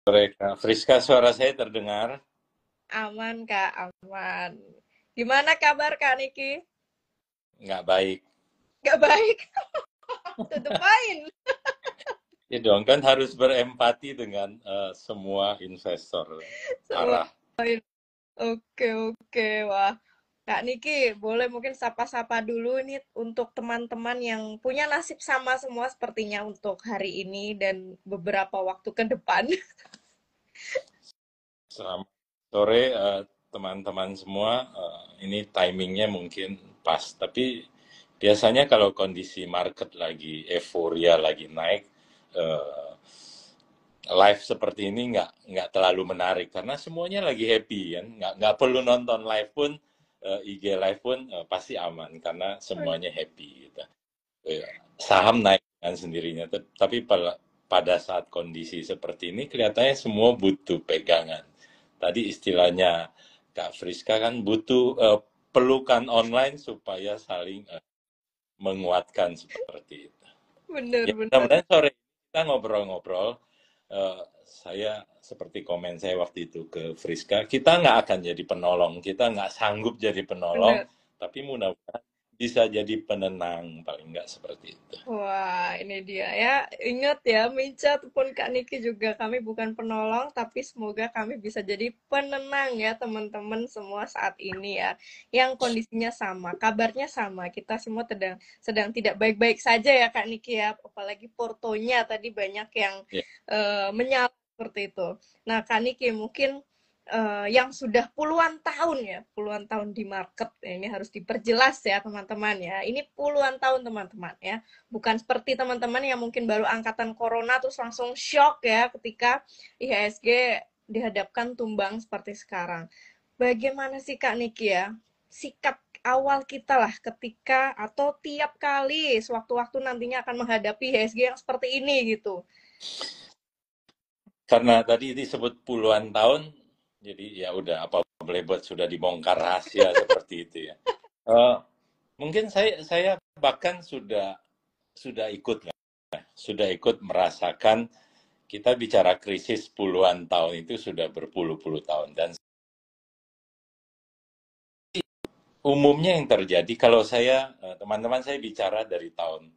Sore, Kak Friska, suara saya terdengar? Aman, Kak, aman. Gimana kabar Kak Niki? Nggak baik. Gak baik, to the point. Ya dong, kan harus berempati dengan semua investor. Semua. Parah. Oke, oke. Wah, Kak Niki, boleh mungkin sapa-sapa dulu ini untuk teman-teman yang punya nasib sama semua sepertinya untuk hari ini dan beberapa waktu ke depan. Selamat sore, teman-teman semua. Ini timingnya mungkin pas, tapi biasanya kalau kondisi market lagi euforia, lagi naik, eh, live seperti ini nggak terlalu menarik karena semuanya lagi happy kan, nggak perlu nonton live pun, IG live pun pasti aman karena semuanya happy gitu. Iya, saham naik dengan sendirinya, tapi pada saat kondisi seperti ini kelihatannya semua butuh pegangan. Tadi istilahnya Kak Friska kan butuh pelukan online supaya saling menguatkan seperti itu. Ya Bener-bener. mudah-mudahan sore ini kita ngobrol-ngobrol. Saya seperti komen saya waktu itu ke Friska, kita nggak akan jadi penolong, kita nggak sanggup jadi penolong, Bener. tapi mudah-mudahan bisa jadi penenang, paling nggak seperti itu. Wah, ini dia ya. Ingat ya, Minca ataupun Kak Niki juga kami bukan penolong, tapi semoga kami bisa jadi penenang ya teman-teman semua saat ini ya. Yang kondisinya sama, kabarnya sama. Kita semua sedang tidak baik-baik saja ya Kak Niki ya. Apalagi portonya tadi banyak yang Ya. menyala seperti itu. Nah, Kak Niki mungkin yang sudah puluhan tahun di market. Ini harus diperjelas ya teman-teman ya. Ini puluhan tahun teman-teman ya. Bukan seperti teman-teman yang mungkin baru angkatan corona terus langsung shock ya ketika IHSG dihadapkan tumbang seperti sekarang. Bagaimana sih Kak Niki ya sikap awal kita lah ketika atau tiap kali sewaktu-waktu nantinya akan menghadapi IHSG yang seperti ini gitu. Karena tadi disebut puluhan tahun, jadi ya udah apa boleh buat sudah dibongkar rahasia seperti itu ya. Eh, Mungkin saya bahkan sudah ikut lah, sudah ikut merasakan kita bicara krisis puluhan tahun itu sudah berpuluh-puluh tahun dan umumnya yang terjadi kalau saya teman-teman saya bicara dari tahun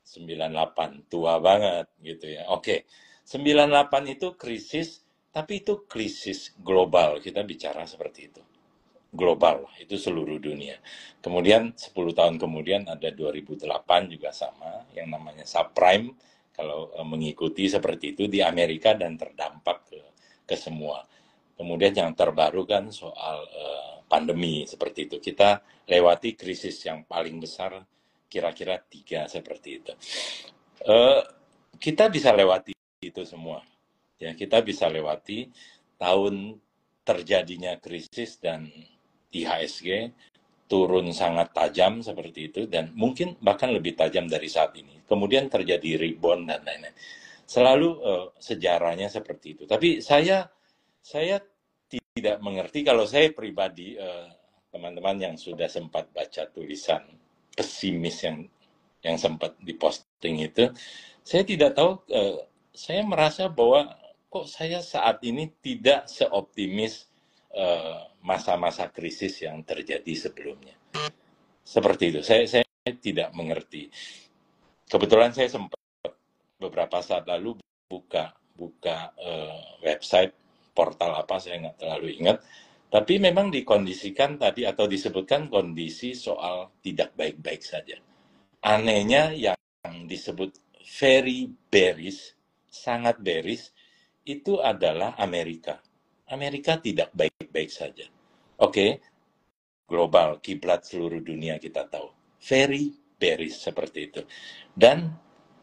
98 tua banget gitu ya. Oke, 98 itu krisis tapi itu krisis global kita bicara seperti itu. Global itu seluruh dunia. Kemudian 10 tahun kemudian ada 2008 juga sama yang namanya subprime kalau mengikuti seperti itu di Amerika dan terdampak ke semua. Kemudian yang terbaru kan soal pandemi seperti itu. Kita lewati krisis yang paling besar kira-kira tiga seperti itu. Eh, kita bisa lewati itu semua. Ya, kita bisa lewati tahun terjadinya krisis dan IHSG turun sangat tajam seperti itu dan mungkin bahkan lebih tajam dari saat ini. Kemudian terjadi rebound dan lain-lain. Selalu sejarahnya seperti itu. Tapi saya tidak mengerti kalau saya pribadi teman-teman yang sudah sempat baca tulisan pesimis yang sempat diposting itu, saya tidak tahu, saya merasa bahwa kok saya saat ini tidak seoptimis masa-masa krisis yang terjadi sebelumnya. Seperti itu, saya tidak mengerti. Kebetulan saya sempat beberapa saat lalu buka buka website portal apa saya nggak terlalu ingat, tapi memang dikondisikan tadi atau disebutkan kondisi soal tidak baik-baik saja. Anehnya yang disebut very bearish, sangat bearish, itu adalah Amerika. Amerika tidak baik-baik saja. Oke, global, kiblat seluruh dunia kita tahu. Very bearish seperti itu. Dan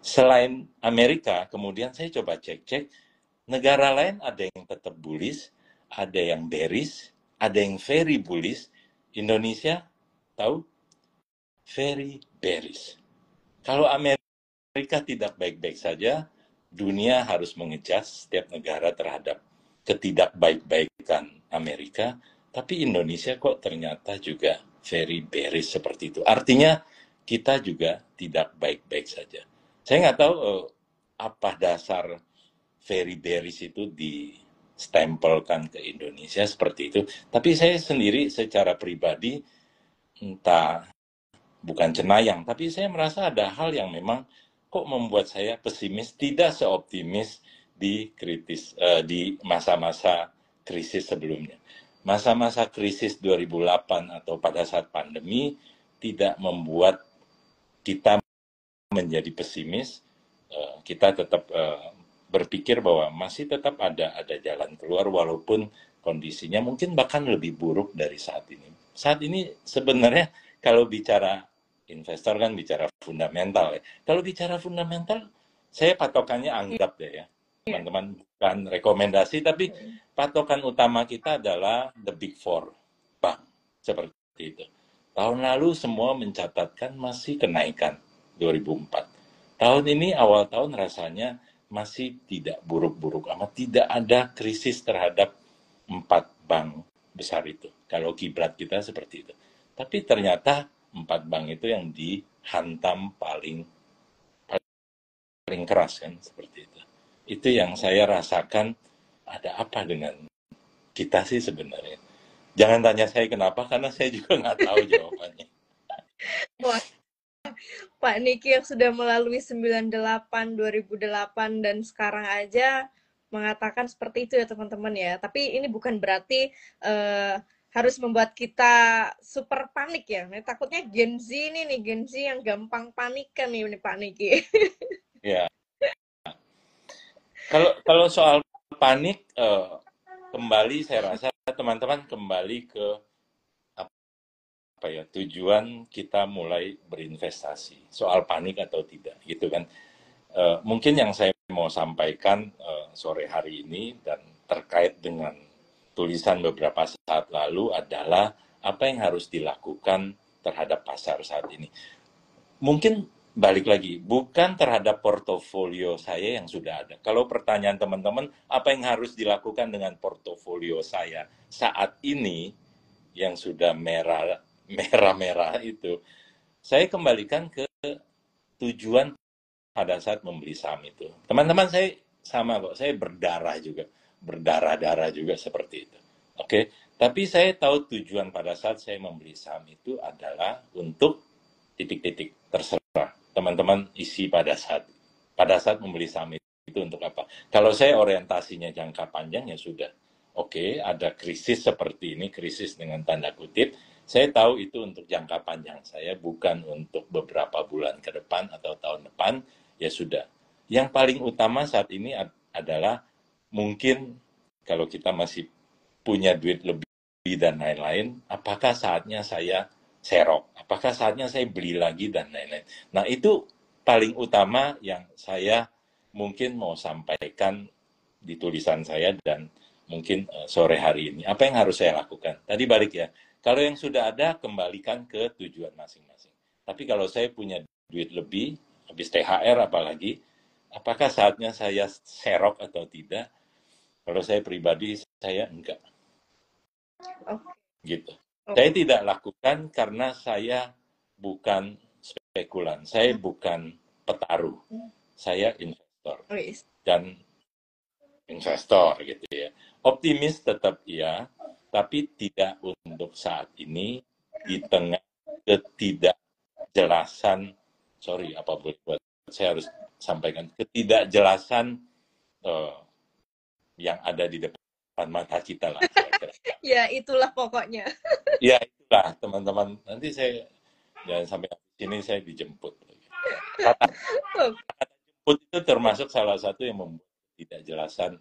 selain Amerika, kemudian saya coba cek-cek, negara lain ada yang tetap bullish, ada yang bearish, ada yang very bullish. Indonesia, tahu? Very bearish. Kalau Amerika tidak baik-baik saja, dunia harus mengejas setiap negara terhadap ketidakbaik-baikan Amerika, tapi Indonesia kok ternyata juga very bearish seperti itu. Artinya kita juga tidak baik-baik saja. Saya nggak tahu apa dasar very bearish itu distempelkan ke Indonesia seperti itu. Tapi saya sendiri secara pribadi, entah bukan cenayang, tapi saya merasa ada hal yang memang kok membuat saya pesimis, tidak seoptimis di masa-masa krisis sebelumnya. Masa-masa krisis 2008 atau pada saat pandemi tidak membuat kita menjadi pesimis. Kita tetap berpikir bahwa masih tetap ada jalan keluar walaupun kondisinya mungkin bahkan lebih buruk dari saat ini. Saat ini sebenarnya kalau bicara investor kan bicara fundamental ya. Kalau bicara fundamental, saya patokannya anggap deh ya, Iya. teman-teman, bukan rekomendasi, tapi patokan utama kita adalah the big four bank seperti itu. Tahun lalu semua mencatatkan masih kenaikan 2004. Tahun ini awal tahun rasanya masih tidak buruk-buruk amat, tidak ada krisis terhadap 4 bank besar itu. Kalau kiblat kita seperti itu. Tapi ternyata 4 bank itu yang dihantam paling paling keras kan seperti itu. Itu yang saya rasakan, ada apa dengan kita sih sebenarnya. Jangan tanya saya kenapa, karena saya juga nggak tahu jawabannya. Wah, Pak Niki yang sudah melalui 98, 2008, dan sekarang aja mengatakan seperti itu ya teman-teman ya. Tapi ini bukan berarti harus membuat kita super panik ya. Nah, takutnya Gen Z ini nih, Gen Z yang gampang panik kan nih Pak Niki. Ya, kalau soal panik, kembali saya rasa teman-teman kembali ke apa ya, tujuan kita mulai berinvestasi. Soal panik atau tidak, gitu kan. Mungkin yang saya mau sampaikan sore hari ini dan terkait dengan tulisan beberapa saat lalu adalah apa yang harus dilakukan terhadap pasar saat ini. Mungkin balik lagi, bukan terhadap portofolio saya yang sudah ada. Kalau pertanyaan teman-teman, apa yang harus dilakukan dengan portofolio saya saat ini yang sudah merah-merah itu, saya kembalikan ke tujuan pada saat membeli saham itu. Teman-teman saya sama kok, saya berdarah-darah juga seperti itu. Oke, tapi saya tahu tujuan pada saat saya membeli saham itu adalah untuk titik-titik terserah. Teman-teman isi pada saat membeli saham itu untuk apa? Kalau saya orientasinya jangka panjang ya sudah. Oke, ada krisis seperti ini, krisis dengan tanda kutip. Saya tahu itu untuk jangka panjang saya, bukan untuk beberapa bulan ke depan atau tahun depan. Ya sudah. Yang paling utama saat ini adalah mungkin kalau kita masih punya duit lebih dan lain-lain, apakah saatnya saya serok? Apakah saatnya saya beli lagi dan lain-lain? Nah, itu paling utama yang saya mungkin mau sampaikan di tulisan saya dan mungkin sore hari ini. Apa yang harus saya lakukan? Tadi balik ya, kalau yang sudah ada, kembalikan ke tujuan masing-masing. Tapi kalau saya punya duit lebih, habis THR apalagi, apakah saatnya saya serok atau tidak? Kalau saya pribadi, saya enggak. Oke. Gitu. Saya Oke. tidak lakukan karena saya bukan spekulan, saya bukan petaruh, saya investor. Wis. Dan investor gitu ya. Optimis tetap iya, tapi tidak untuk saat ini di tengah ketidakjelasan, sorry apa buat saya harus sampaikan, ketidakjelasan eh, yang ada di depan mata kita lah kira-kira. Ya, itulah pokoknya. Ya itulah teman-teman, nanti saya jangan sampai sini saya dijemput. Kata jemput itu termasuk salah satu yang membuat ketidakjelasan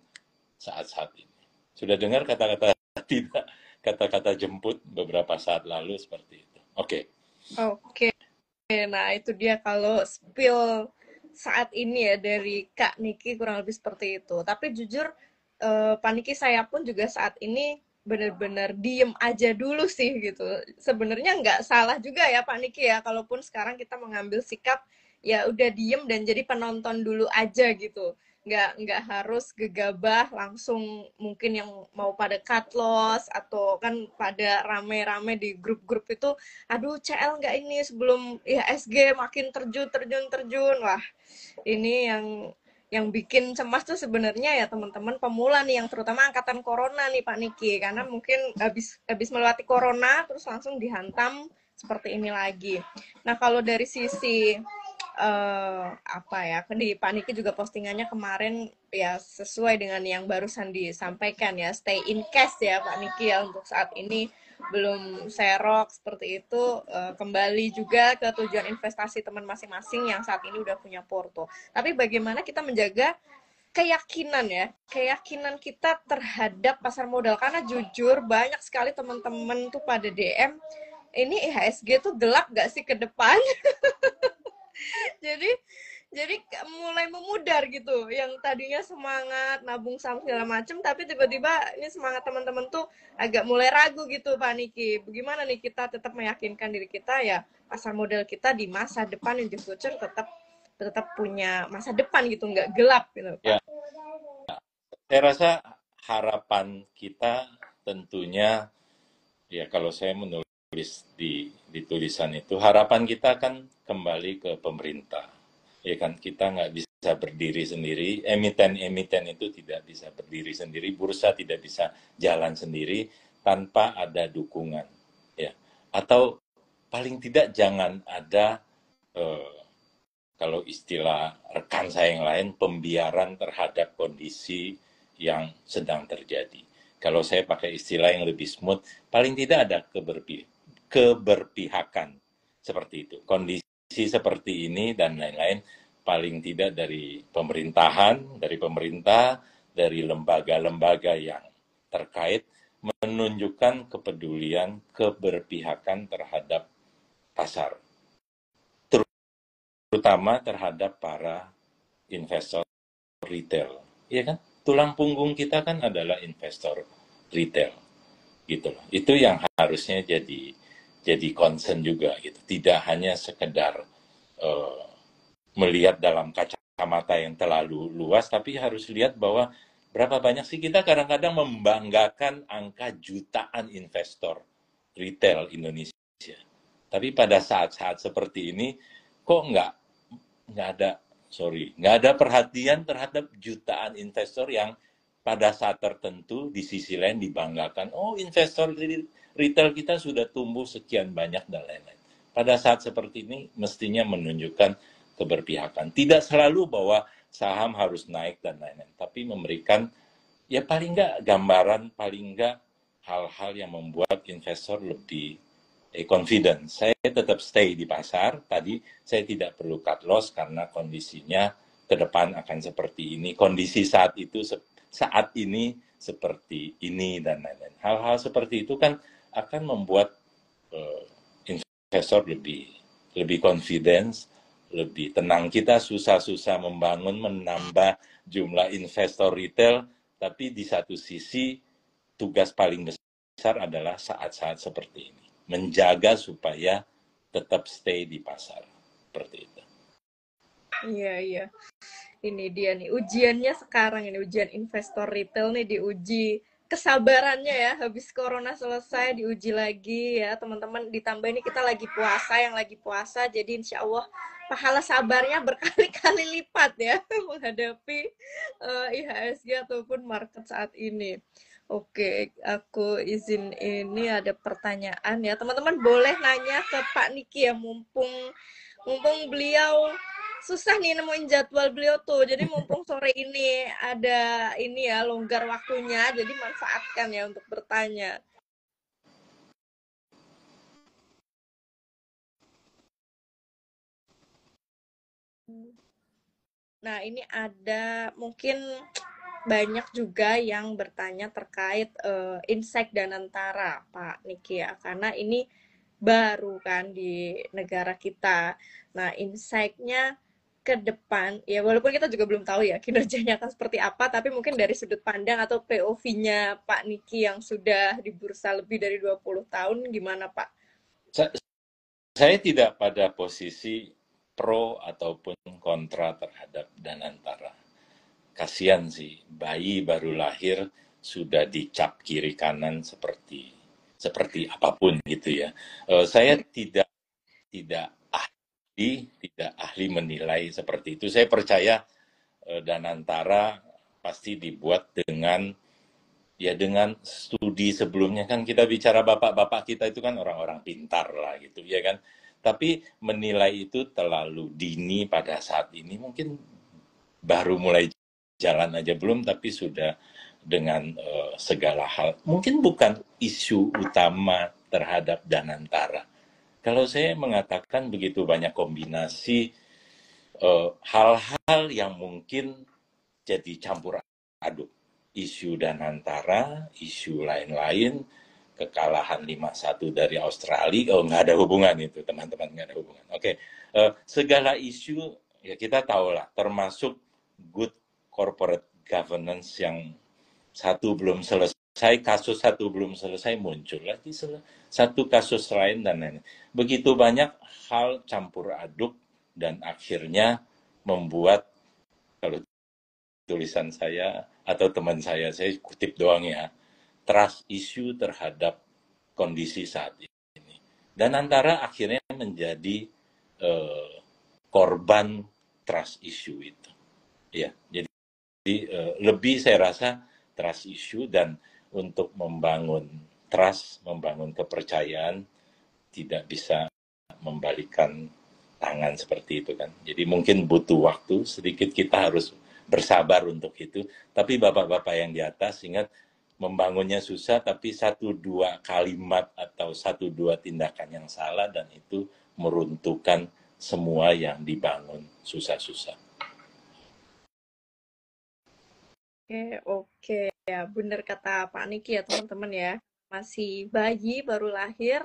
saat-saat ini. Sudah dengar kata-kata tidak, kata-kata jemput beberapa saat lalu seperti itu. Oke. Oke. Nah, itu dia kalau spill saat ini ya dari Kak Niki kurang lebih seperti itu. Tapi jujur, Pak Niki saya pun juga saat ini benar-benar diem aja dulu sih gitu. Sebenarnya nggak salah juga ya Pak Niki ya, kalaupun sekarang kita mengambil sikap ya udah diem dan jadi penonton dulu aja gitu. Nggak harus gegabah langsung mungkin yang mau pada cut loss atau kan pada rame-rame di grup-grup itu, aduh CL nggak ini sebelum IHSG makin terjun. Wah, ini yang bikin cemas tuh sebenarnya ya teman-teman pemula nih, yang terutama angkatan corona nih Pak Niki, karena mungkin habis melewati corona terus langsung dihantam seperti ini lagi. Nah kalau dari sisi apa ya, di Pak Niki juga postingannya kemarin ya sesuai dengan yang barusan disampaikan ya, stay in cash ya Pak Niki ya untuk saat ini, belum serok seperti itu, kembali juga ke tujuan investasi teman masing-masing yang saat ini udah punya porto. Tapi bagaimana kita menjaga keyakinan ya, keyakinan kita terhadap pasar modal, karena jujur banyak sekali teman-teman tuh pada DM, ini IHSG tuh gelap gak sih ke depan? jadi jadi mulai memudar gitu, yang tadinya semangat nabung saham segala macem, tapi tiba-tiba ini semangat teman-teman tuh agak mulai ragu gitu Pak Niki. Bagaimana nih kita tetap meyakinkan diri kita ya, pasar modal kita di masa depan in the future tetap tetap punya masa depan gitu, nggak gelap gitu Ya, Pak. saya rasa harapan kita tentunya, ya kalau saya menulis di tulisan itu, harapan kita kan kembali ke pemerintah. Ya kan, kita nggak bisa berdiri sendiri, emiten-emiten itu tidak bisa berdiri sendiri, bursa tidak bisa jalan sendiri tanpa ada dukungan. Ya. Atau paling tidak jangan ada, eh, kalau istilah rekan saya yang lain, pembiaran terhadap kondisi yang sedang terjadi. Kalau saya pakai istilah yang lebih smooth, paling tidak ada keberpihakan seperti itu. Kondisi seperti ini dan lain-lain, paling tidak dari pemerintahan, dari pemerintah, dari lembaga-lembaga yang terkait, menunjukkan kepedulian, keberpihakan terhadap pasar, terutama terhadap para investor retail. Iya kan? Tulang punggung kita kan adalah investor retail, gitu loh. Itu yang harusnya jadi concern juga gitu. Tidak hanya sekedar uh, melihat dalam kacamata yang terlalu luas, tapi harus lihat bahwa berapa banyak sih kita kadang-kadang membanggakan angka jutaan investor retail Indonesia. Tapi pada saat-saat seperti ini, kok nggak ada, nggak ada perhatian terhadap jutaan investor yang pada saat tertentu di sisi lain dibanggakan. Oh, investor retail kita sudah tumbuh sekian banyak dan lain-lain. Pada saat seperti ini mestinya menunjukkan keberpihakan. Tidak selalu bahwa saham harus naik dan lain-lain, tapi memberikan ya paling nggak gambaran, paling nggak hal-hal yang membuat investor lebih confident. Saya tetap stay di pasar. Tadi saya tidak perlu cut loss karena kondisinya ke depan akan seperti ini. Kondisi saat itu saat ini seperti ini dan lain-lain. Hal-hal seperti itu kan akan membuat uh, investor lebih confidence, lebih tenang. Kita susah-susah membangun, menambah jumlah investor retail, tapi di satu sisi tugas paling besar adalah saat-saat seperti ini. Menjaga supaya tetap stay di pasar. Seperti itu. Iya, iya. Ini dia nih ujiannya sekarang, ini ujian investor retail nih, diuji kesabarannya ya, habis corona selesai diuji lagi ya teman-teman, ditambah ini kita lagi puasa, yang lagi puasa, jadi insya Allah pahala sabarnya berkali-kali lipat ya menghadapi IHSG ataupun market saat ini. Oke, aku izin, ini ada pertanyaan ya teman-teman, boleh nanya ke Pak Niki ya, mumpung mumpung beliau susah nih nemuin jadwal beliau tuh. Jadi mumpung sore ini ada ini ya, longgar waktunya, jadi manfaatkan ya untuk bertanya. Nah, ini ada mungkin banyak juga yang bertanya terkait Insight Danantara, Pak Niki ya, karena ini baru kan di negara kita. Nah, insight-nya ke depan, ya walaupun kita juga belum tahu ya kinerjanya akan seperti apa, tapi mungkin dari sudut pandang atau POV-nya Pak Niki yang sudah di bursa lebih dari 20 tahun, gimana Pak? Saya tidak pada posisi pro ataupun kontra terhadap Danantara. Kasihan sih, bayi baru lahir sudah dicap kiri kanan seperti apapun gitu ya. Saya tidak ahli menilai seperti itu. Saya percaya Danantara pasti dibuat dengan studi sebelumnya. Kan kita bicara bapak-bapak kita itu kan orang-orang pintar lah gitu ya kan. Tapi menilai itu terlalu dini pada saat ini, mungkin baru mulai jalan aja belum, tapi sudah dengan segala hal. Mungkin bukan isu utama terhadap Danantara. Kalau saya mengatakan begitu banyak kombinasi hal-hal yang mungkin jadi campur aduk. Isu Danantara, isu lain-lain, kekalahan 5-1 dari Australia, oh nggak ada hubungan itu teman-teman, nggak ada hubungan. Oke, segala isu ya kita tahu lah, termasuk good corporate governance yang satu belum selesai, kasus satu belum selesai, muncul lagi satu kasus lain dan lain-lain. Begitu banyak hal campur aduk dan akhirnya membuat, kalau tulisan saya atau teman saya kutip doang ya, trust issue terhadap kondisi saat ini. Dan antara akhirnya menjadi korban trust issue itu. Ya, jadi lebih saya rasa trust issue, dan untuk membangun trust, membangun kepercayaan, tidak bisa membalikan tangan seperti itu kan. Jadi mungkin butuh waktu sedikit, kita harus bersabar untuk itu. Tapi bapak-bapak yang di atas ingat, membangunnya susah, tapi 1-2 kalimat atau 1-2 tindakan yang salah dan itu meruntuhkan semua yang dibangun susah-susah. Oke, ya benar kata Pak Niki ya teman-teman ya. Masih bayi, baru lahir,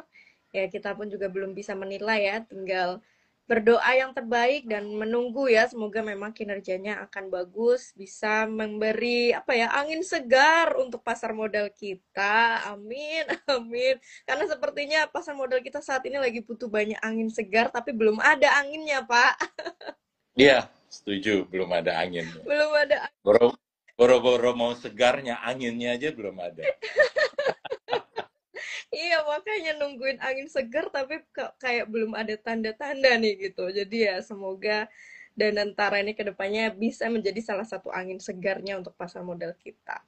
ya kita pun juga belum bisa menilai ya, tinggal berdoa yang terbaik dan menunggu ya, semoga memang kinerjanya akan bagus, bisa memberi apa ya, angin segar untuk pasar modal kita. Amin, amin. Karena sepertinya pasar modal kita saat ini lagi butuh banyak angin segar, tapi belum ada anginnya, Pak. Iya, setuju, belum ada angin. Belum ada. Boro-boro mau segarnya, anginnya aja belum ada. Iya, makanya nungguin angin segar tapi kayak belum ada tanda-tanda nih gitu. Jadi ya semoga Danantara ini kedepannya bisa menjadi salah satu angin segarnya untuk pasar modal kita.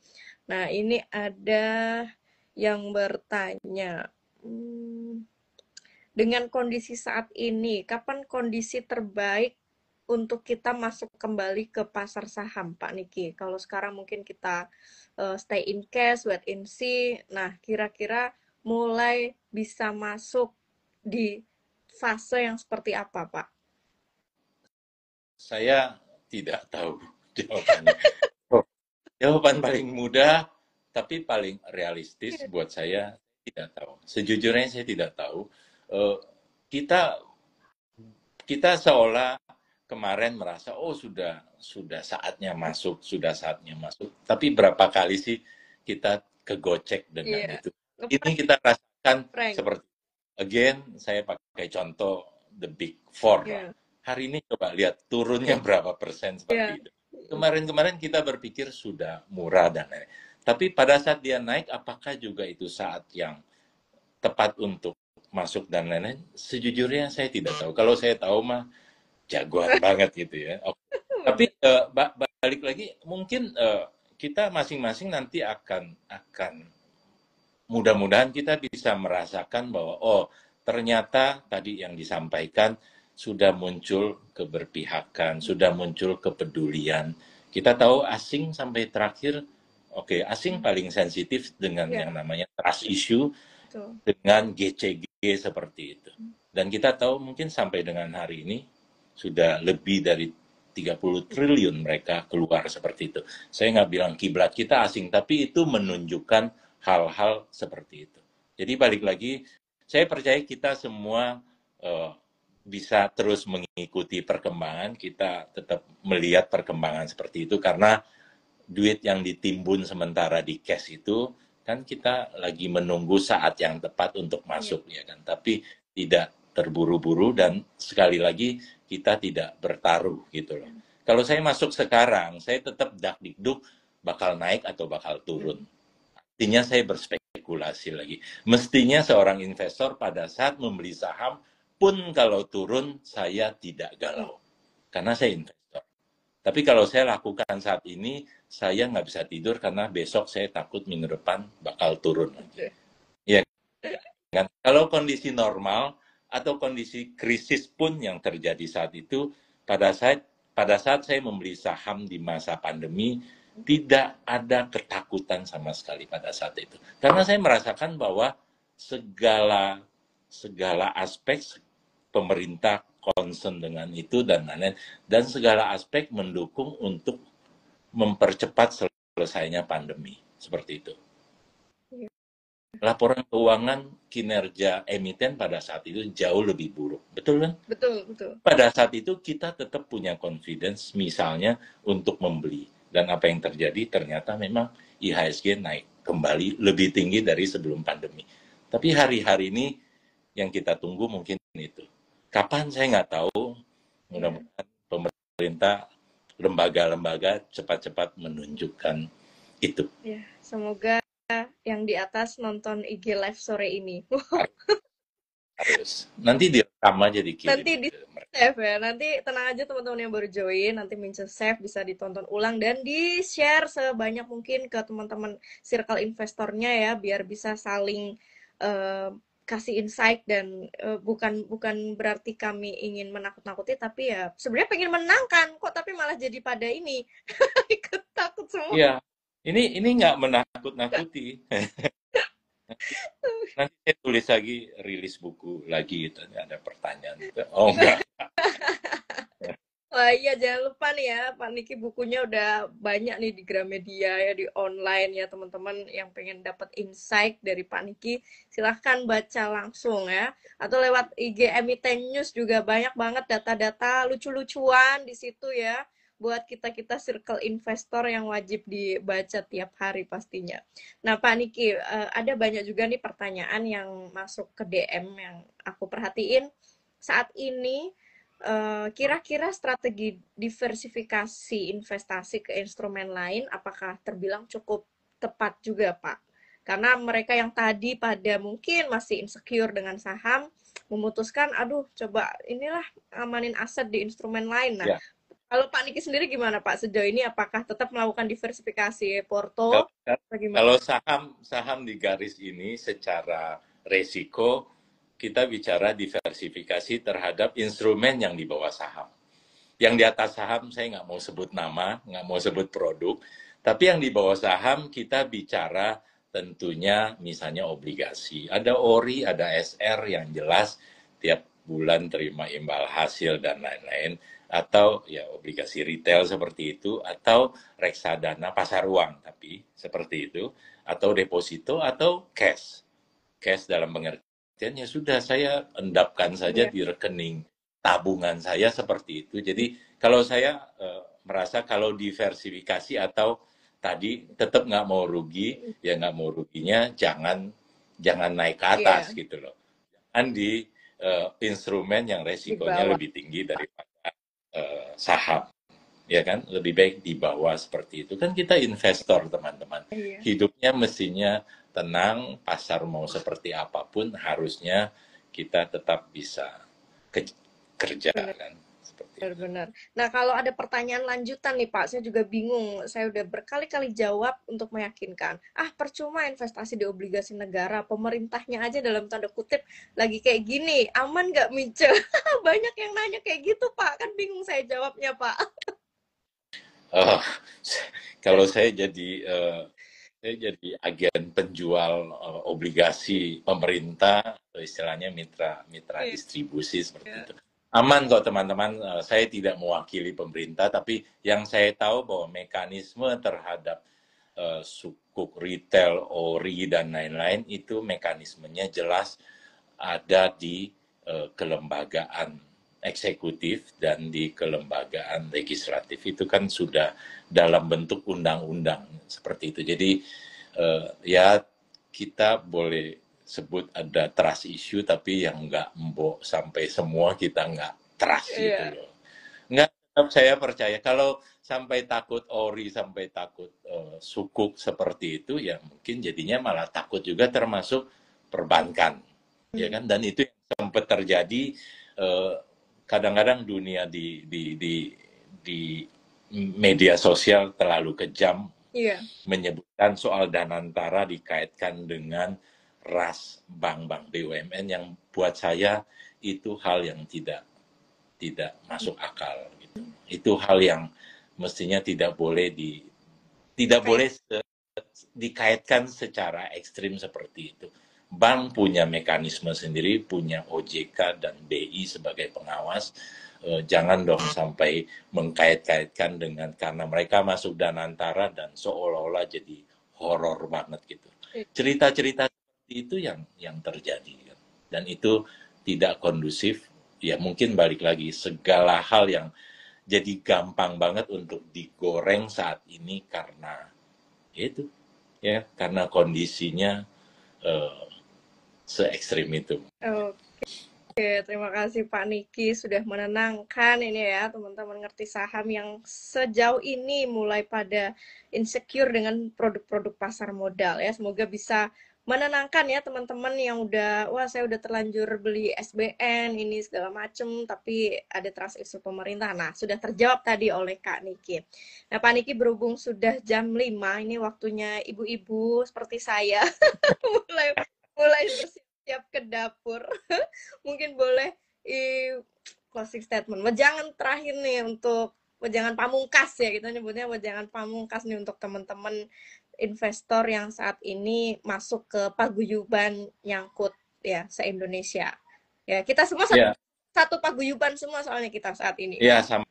Nah, ini ada yang bertanya, dengan kondisi saat ini, kapan kondisi terbaik untuk kita masuk kembali ke pasar saham, Pak Niki? Kalau sekarang mungkin kita stay in cash, wait and see. Nah, kira-kira mulai bisa masuk di fase yang seperti apa, Pak? Saya tidak tahu jawabannya. Jawaban paling mudah, tapi paling realistis buat saya, tidak tahu. Sejujurnya saya tidak tahu. Kita kita seolah kemarin merasa, oh sudah saatnya masuk, sudah saatnya masuk. Tapi berapa kali sih kita kegocek dengan itu? Ini kita rasakan seperti, again, saya pakai contoh the big four lah. Hari ini coba lihat turunnya berapa persen seperti itu. Kemarin-kemarin kita berpikir sudah murah dan lain-lain. Tapi pada saat dia naik, apakah juga itu saat yang tepat untuk masuk dan lain-lain? Sejujurnya saya tidak tahu. Kalau saya tahu mah jagoan banget gitu ya. Tapi balik lagi, mungkin kita masing-masing nanti akan mudah-mudahan kita bisa merasakan bahwa oh ternyata tadi yang disampaikan sudah muncul keberpihakan, sudah muncul kepedulian. Kita tahu asing sampai terakhir, oke, asing paling sensitif dengan yang namanya trust issue, dengan GCG seperti itu. Dan kita tahu mungkin sampai dengan hari ini sudah lebih dari 30 triliun mereka keluar seperti itu. Saya nggak bilang kiblat kita asing, tapi itu menunjukkan hal-hal seperti itu. Jadi balik lagi, saya percaya kita semua bisa terus mengikuti perkembangan, kita tetap melihat perkembangan seperti itu, karena duit yang ditimbun sementara di cash itu, kan kita lagi menunggu saat yang tepat untuk masuk, ya kan. Tapi tidak terburu-buru, dan sekali lagi kita tidak bertaruh gitu loh. Kalau saya masuk sekarang, saya tetap dak-dikduk bakal naik atau bakal turun. Artinya saya berspekulasi lagi. Mestinya seorang investor pada saat membeli saham, pun kalau turun saya tidak galau. Karena saya investor. Tapi kalau saya lakukan saat ini, saya nggak bisa tidur karena besok saya takut minggu depan bakal turun lagi. Iya kan? Kalau kondisi normal atau kondisi krisis pun yang terjadi saat itu, pada saat saya membeli saham di masa pandemi, tidak ada ketakutan sama sekali pada saat itu. Karena saya merasakan bahwa segala segala aspek pemerintah concern dengan itu dan lain-lain, dan segala aspek mendukung untuk mempercepat selesainya pandemi seperti itu. Laporan keuangan kinerja emiten pada saat itu jauh lebih buruk, betul kan? Betul, betul. Pada saat itu kita tetap punya confidence misalnya untuk membeli, dan apa yang terjadi ternyata memang IHSG naik kembali lebih tinggi dari sebelum pandemi. Tapi hari-hari ini yang kita tunggu mungkin itu. Kapan saya nggak tahu, mudah-mudahan pemerintah, lembaga-lembaga cepat-cepat menunjukkan itu. Ya, semoga yang di atas nonton IG live sore ini. Harus. Nanti direkam aja dikirim. Nanti di save ya. Nanti tenang aja teman-teman yang baru join, nanti Mince save bisa ditonton ulang dan di-share sebanyak mungkin ke teman-teman circle investornya ya, biar bisa saling kasih insight dan bukan berarti kami ingin menakut-nakuti, tapi ya sebenarnya pengen menangkan kok, tapi malah jadi pada ini ikut takut semua. Iya, ini nggak menakut-nakuti. Nanti saya tulis lagi, rilis buku lagi gitu. Ada pertanyaan. Oh enggak. Wah iya, jangan lupa nih ya, Pak Niki bukunya udah banyak nih di Gramedia ya, di online ya teman-teman yang pengen dapat insight dari Pak Niki, silahkan baca langsung ya. Atau lewat IG Emiten News juga banyak banget data-data lucu-lucuan di situ ya, buat kita-kita circle investor yang wajib dibaca tiap hari pastinya. Nah Pak Niki, ada banyak juga nih pertanyaan yang masuk ke DM yang aku perhatiin saat ini. Kira-kira strategi diversifikasi investasi ke instrumen lain apakah terbilang cukup tepat juga, Pak? Karena mereka yang tadi pada mungkin masih insecure dengan saham, memutuskan, aduh, coba inilah amanin aset di instrumen lain. Nah, Ya, kalau Pak Niki sendiri gimana, Pak? Sejauh ini apakah tetap melakukan diversifikasi porto? kalau, Atau gimana? kalau saham di garis ini secara resiko, kita bicara diversifikasi terhadap instrumen yang di bawah saham. Yang di atas saham saya nggak mau sebut nama, nggak mau sebut produk, tapi yang di bawah saham kita bicara tentunya misalnya obligasi. Ada ORI, ada SR yang jelas tiap bulan terima imbal hasil dan lain-lain, atau ya obligasi retail seperti itu, atau reksadana pasar uang tapi seperti itu, atau deposito atau cash. Cash dalam pengertian ya sudah saya endapkan saja Iya, di rekening tabungan saya seperti itu. Jadi kalau saya merasa kalau diversifikasi atau tadi tetap nggak mau rugi, ya nggak mau ruginya jangan jangan naik ke iya, atas gitu loh. Jangan di instrumen yang di resikonya bawah. lebih tinggi daripada saham, ya kan? Lebih baik di bawah seperti itu. Kan kita investor teman-teman. Iya. Hidupnya mestinya tenang, pasar mau seperti apapun harusnya kita tetap bisa kerja Benar. kan seperti itu. Benar-benar. Nah, kalau ada pertanyaan lanjutan nih Pak, saya juga bingung. Saya udah berkali-kali jawab untuk meyakinkan. Ah, percuma investasi di obligasi negara. Pemerintahnya aja dalam tanda kutip lagi kayak gini. Aman nggak, Mice? Banyak yang nanya kayak gitu, Pak. Kan bingung saya jawabnya, Pak. Oh, kalau saya jadi agen penjual obligasi pemerintah atau istilahnya mitra mitra Iya. distribusi seperti itu. Aman kok teman-teman, saya tidak mewakili pemerintah, tapi yang saya tahu bahwa mekanisme terhadap sukuk retail, ori dan lain-lain itu mekanismenya jelas ada di kelembagaan eksekutif dan di kelembagaan legislatif itu kan sudah dalam bentuk undang-undang seperti itu. Jadi ya kita boleh sebut ada trust issue tapi yang nggak mbok sampai semua kita nggak trust gitu Iya. loh. Nggak, tetap saya percaya kalau sampai takut ori, sampai takut sukuk seperti itu ya mungkin jadinya malah takut juga termasuk perbankan, ya kan? Dan itu yang sempat terjadi, kadang-kadang dunia di media sosial terlalu kejam Iya. menyebutkan soal Danantara dikaitkan dengan ras bank-bank BUMN yang buat saya itu hal yang tidak masuk akal gitu. Itu hal yang mestinya tidak Kayak boleh dikaitkan secara ekstrim seperti itu. Bank punya mekanisme sendiri, punya OJK dan BI sebagai pengawas. Jangan dong sampai mengkait-kaitkan dengan karena mereka masuk Danantara dan seolah-olah jadi horor banget gitu. Cerita-cerita seperti itu yang terjadi kan. Dan itu tidak kondusif. Ya mungkin balik lagi segala hal yang jadi gampang banget untuk digoreng saat ini karena itu ya karena kondisinya eh, se ekstrim itu. Oke, terima kasih Pak Niki sudah menenangkan ini ya teman-teman ngerti saham yang sejauh ini mulai pada insecure dengan produk-produk pasar modal ya. Semoga bisa menenangkan ya teman-teman yang udah wah saya udah terlanjur beli SBN ini segala macem tapi ada trust issue pemerintah. Nah, sudah terjawab tadi oleh Kak Niki. Nah, Pak Niki berhubung sudah jam 5 ini waktunya ibu-ibu seperti saya mulai mulai bersiap ke dapur. Mungkin boleh closing statement. Wejangan terakhir nih untuk wejangan pamungkas ya kita nyebutnya wejangan pamungkas nih untuk teman-teman investor yang saat ini masuk ke paguyuban nyangkut ya se-Indonesia. Ya, kita semua Ya, satu paguyuban semua soalnya kita saat ini. ya sama.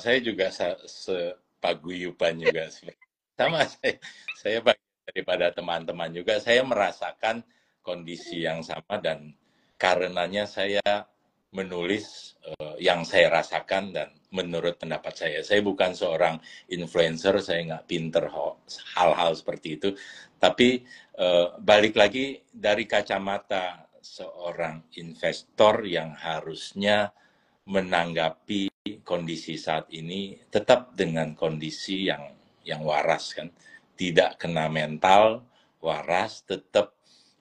Saya juga sepaguyuban juga sih. Sama saya bagian daripada teman-teman juga. Saya merasakan kondisi yang sama dan karenanya saya menulis yang saya rasakan dan menurut pendapat saya bukan seorang influencer, saya nggak pinter hal-hal seperti itu, tapi balik lagi dari kacamata seorang investor yang harusnya menanggapi kondisi saat ini tetap dengan kondisi yang waras kan, tidak kena mental, waras, tetap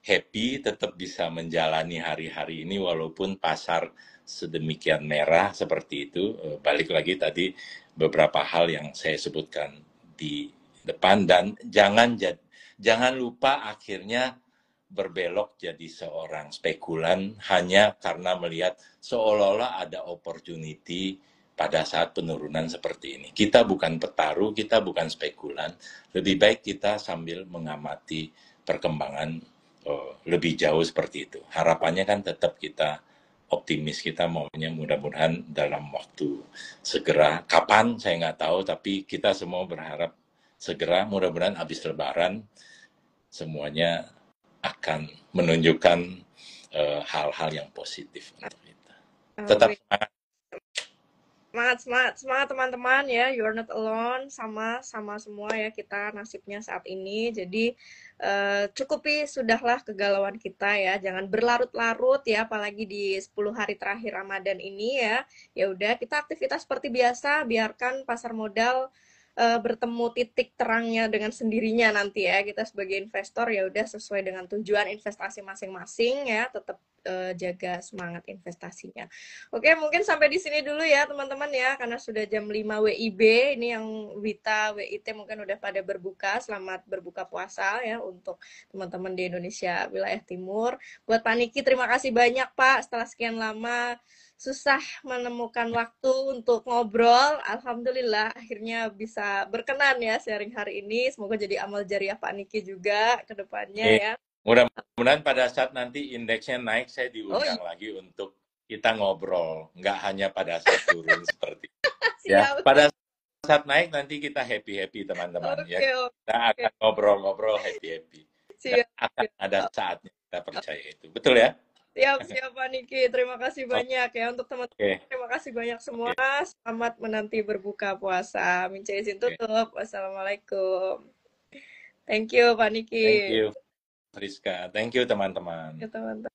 happy, tetap bisa menjalani hari-hari ini walaupun pasar sedemikian merah seperti itu. Balik lagi tadi beberapa hal yang saya sebutkan di depan dan jangan lupa akhirnya berbelok jadi seorang spekulan hanya karena melihat seolah-olah ada opportunity pada saat penurunan seperti ini. Kita bukan petaru, kita bukan spekulan. Lebih baik kita sambil mengamati perkembangan lebih jauh seperti itu. Harapannya kan tetap kita optimis, kita maunya mudah-mudahan dalam waktu segera. Kapan saya nggak tahu, tapi kita semua berharap segera. Mudah-mudahan habis Lebaran semuanya akan menunjukkan hal-hal yang positif untuk kita. Tetap Amin. semangat. Semangat, semangat, semangat teman-teman ya. You're not alone. Sama semua ya kita nasibnya saat ini. Jadi cukupi sudahlah kegalauan kita ya. Jangan berlarut-larut ya, apalagi di 10 hari terakhir Ramadan ini ya. Ya udah kita aktivitas seperti biasa. Biarkan pasar modal bertemu titik terangnya dengan sendirinya nanti ya. Kita sebagai investor ya udah sesuai dengan tujuan investasi masing-masing ya. Tetap jaga semangat investasinya. Oke, mungkin sampai di sini dulu ya teman-teman ya, karena sudah jam 5 WIB, ini yang Wita, WIT mungkin udah pada berbuka, selamat berbuka puasa ya untuk teman-teman di Indonesia wilayah timur. Buat Pak Niki, terima kasih banyak Pak, setelah sekian lama susah menemukan waktu untuk ngobrol, Alhamdulillah akhirnya bisa berkenan ya sharing hari ini, semoga jadi amal jariah Pak Niki juga ke depannya ya. Mudah-mudahan pada saat nanti indeksnya naik, saya Oh iya, diundang lagi untuk kita ngobrol, nggak hanya pada saat turun seperti itu. Ya. siap. Pada saat naik nanti kita happy-happy teman-teman ya. Oke, Kita oke. akan ngobrol-ngobrol happy-happy. Dan Siap, akan ada siap. saatnya kita percaya itu. Betul ya? Siap, siap Pak Niki. Terima kasih banyak ya untuk teman-teman. Oke, Terima kasih banyak semua. oke, Selamat menanti berbuka puasa. Mince izin oke. tutup. Wassalamualaikum. Thank you Pak Thank Niki. you, Rizka. Thank you, teman-teman. Ya teman-teman.